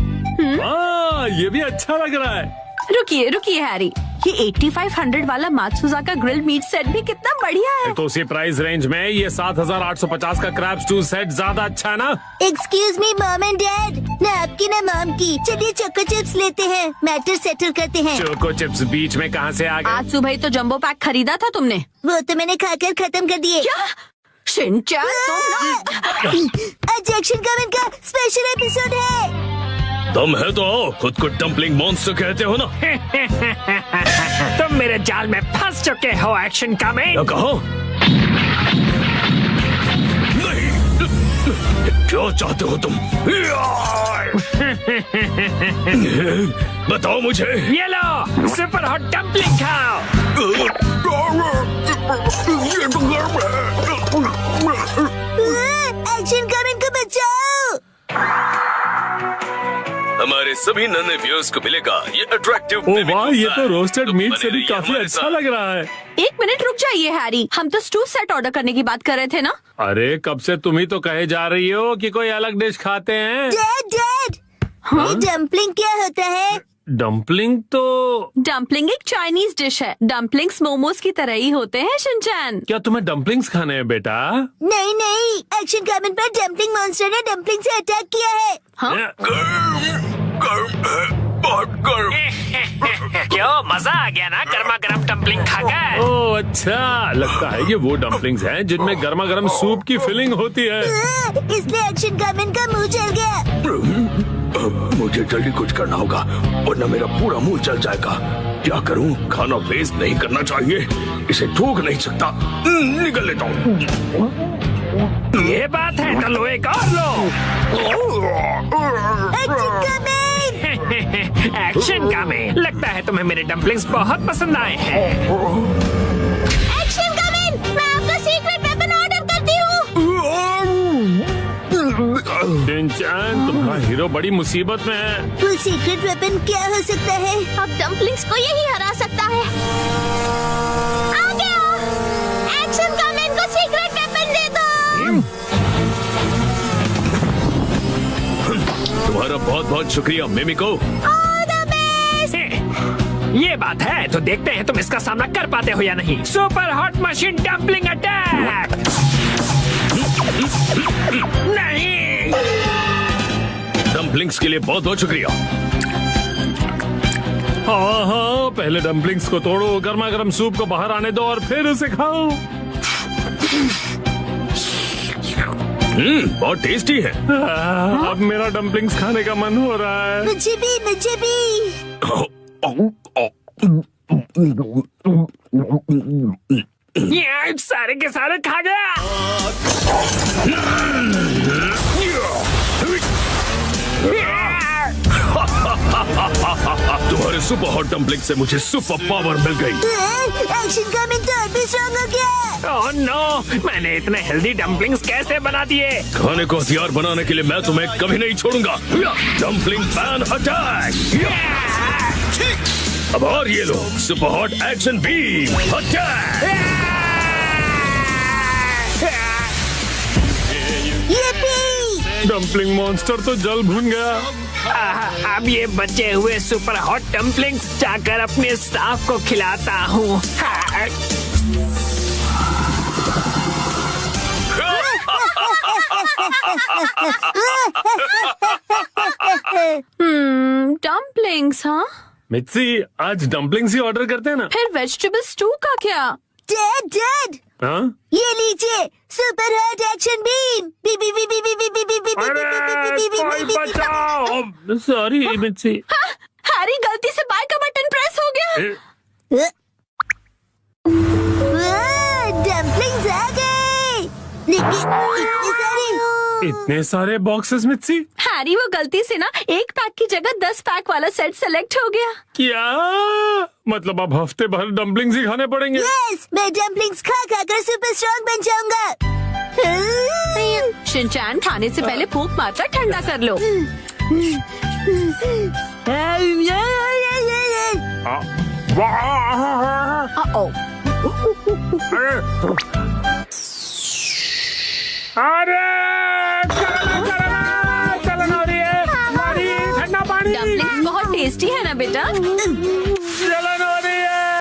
ये भी अच्छा लग रहा है। रुकिए हैरी, ये 8500 वाला मात्सुजा का ग्रिल्ड मीट सेट भी कितना बढ़िया है। तो उसी प्राइस रेंज में ये 7850 का क्रैब स्टू सेट ज्यादा अच्छा है ना? Excuse me mom and dad, ना आपकी ना मॉम की। चलिए चोको चिप्स लेते हैं, मैटर सेटल करते हैं। चोको चिप्स बीच में कहाँ से आ गए? आज सुबह ही तो जंबो पैक खरीदा था तुमने। वो तो मैंने खाकर खत्म कर दिए। क्या? शिनचैन आज एक्शन कमेंट का स्पेशल एपिसोड है। तुम है तो आओ, खुद को डम्पलिंग मॉन्स्टर कहते हो ना? तुम मेरे जाल में फंस चुके हो एक्शन कमेंट। क्या कहो? नहीं, क्या चाहते हो तुम? बताओ मुझे। ये लो सुपर हॉट डम्पलिंग खाओ। एक्शन कमेंट को बचाओ। हमारे सभी नन्हे व्यूअर्स को मिलेगा ये अट्रैक्टिव। ओ वाह, ये तो रोस्टेड मीट से भी काफी अच्छा लग रहा है। एक मिनट रुक जाइए हैरी, हम तो स्टू सेट ऑर्डर करने की बात कर रहे थे ना? अरे कब से तुम ही तो कहे जा रही हो कि कोई अलग डिश खाते हैं। डैड, ये डम्पलिंग क्या होता है? डम्पलिंग तो डम्पलिंग एक चाइनीज डिश है। डम्पलिंग्स मोमोज की तरह ही होते हैं शिनचैन। क्या तुम्हें डम्पलिंग्स खाने हैं बेटा? नहीं, एक्शन कमेंट पर डम्पलिंग मॉन्स्टर ने डम्पलिंग से अटैक किया है। बहुत गर्म। क्यों मजा आ गया ना गर्मा गर्म डम्पलिंग खाकर? ओह अच्छा, लगता है ये वो डम्पलिंग्स हैं जिनमें गर्मा गर्म सूप की फिलिंग होती है। इसलिए एक्शन कमेंट का मुंह जल गया। मुझे जल्दी कुछ करना होगा वरना मेरा पूरा मुंह जल जाएगा। क्या करूं? खाना वेस्ट नहीं करना चाहिए, इसे थूक नहीं सकता। निकल लेता हूँ। ये बात है तो लो एक और लो। एक्शन कमेंट, लगता है तुम्हें मेरे डम्पलिंग्स बहुत पसंद आए हैं। एक्शन कमेंट, मैं आपका सीक्रेट वेपन ऑर्डर करती हूँ। शिनचैन, तुम्हारा हीरो बड़ी मुसीबत में है। वो सीक्रेट वेपन क्या हो सकता है? अब डम्पलिंग्स को यही हरा सकता है। आ गया, एक्शन कमेंट को सीक्रेट वेपन दे दो। तुम्हारा बहुत बहुत शुक्रिया मिमिको। All the best. ये बात है तो देखते हैं तुम इसका सामना कर पाते हो या नहीं। Super hot machine dumpling attack. नहीं, डम्पलिंग्स के लिए बहुत बहुत शुक्रिया। हाँ, पहले डम्पलिंग्स को तोड़ो, गर्मा गर्म सूप को बाहर आने दो और फिर उसे खाओ। बहुत टेस्टी है। अब मेरा डम्पलिंग्स खाने का मन हो रहा है। मुझे भी। ये सारे के सारे खा गया। तुम्हारे सुपर हॉट डम्पलिंग से मुझे सुपर पावर मिल गई। एक्शन का मैं तो और भी स्ट्रॉन्ग हो गया। ओह नो, मैंने इतने हेल्दी डम्पलिंग्स कैसे बना दिए? खाने को हथियार बनाने के लिए मैं तुम्हें कभी नहीं छोड़ूंगा। Dumpling pan attack. अब और ये लो super hot action beam attack. Dumpling monster तो जल भुन गया। अब ये बचे हुए सुपर हॉट डम्पलिंग्स जाकर अपने स्टाफ को खिलाता हूँ। डम्पलिंग्स हाँ। मित्सी, आज डम्पलिंग्स ही ऑर्डर करते हैं ना। फिर वेजिटेबल स्टू का क्या? डैड हाँ? ये लीजिए सुपर हॉट एक्शन बीम। बी बी बी बी बी बी बी बी बी कोई बचाओ। सॉरी मित्सी। हैरी, गलती से बाय का बटन प्रेस हो गया। डम्पलिंग्स आ गए। इतने सारे बॉक्सेस मित्सी। हैरी, वो गलती से ना एक पैक की जगह 10 पैक वाला सेट सेलेक्ट हो गया। क्या मतलब अब हफ्ते भर डम्पलिंग्स ही खाने पड़ेंगे? यस, मैं डम्पलिंग्स खा कर सुपर स्ट्रॉन्ग बन जाऊंगा। शिनचैन, खाने से पहले फूंक मारकर ठंडा कर लो। अरे चलन हो रही है। ठंडा पानी। डम्पलिंग्स बहुत टेस्टी है ना बेटा?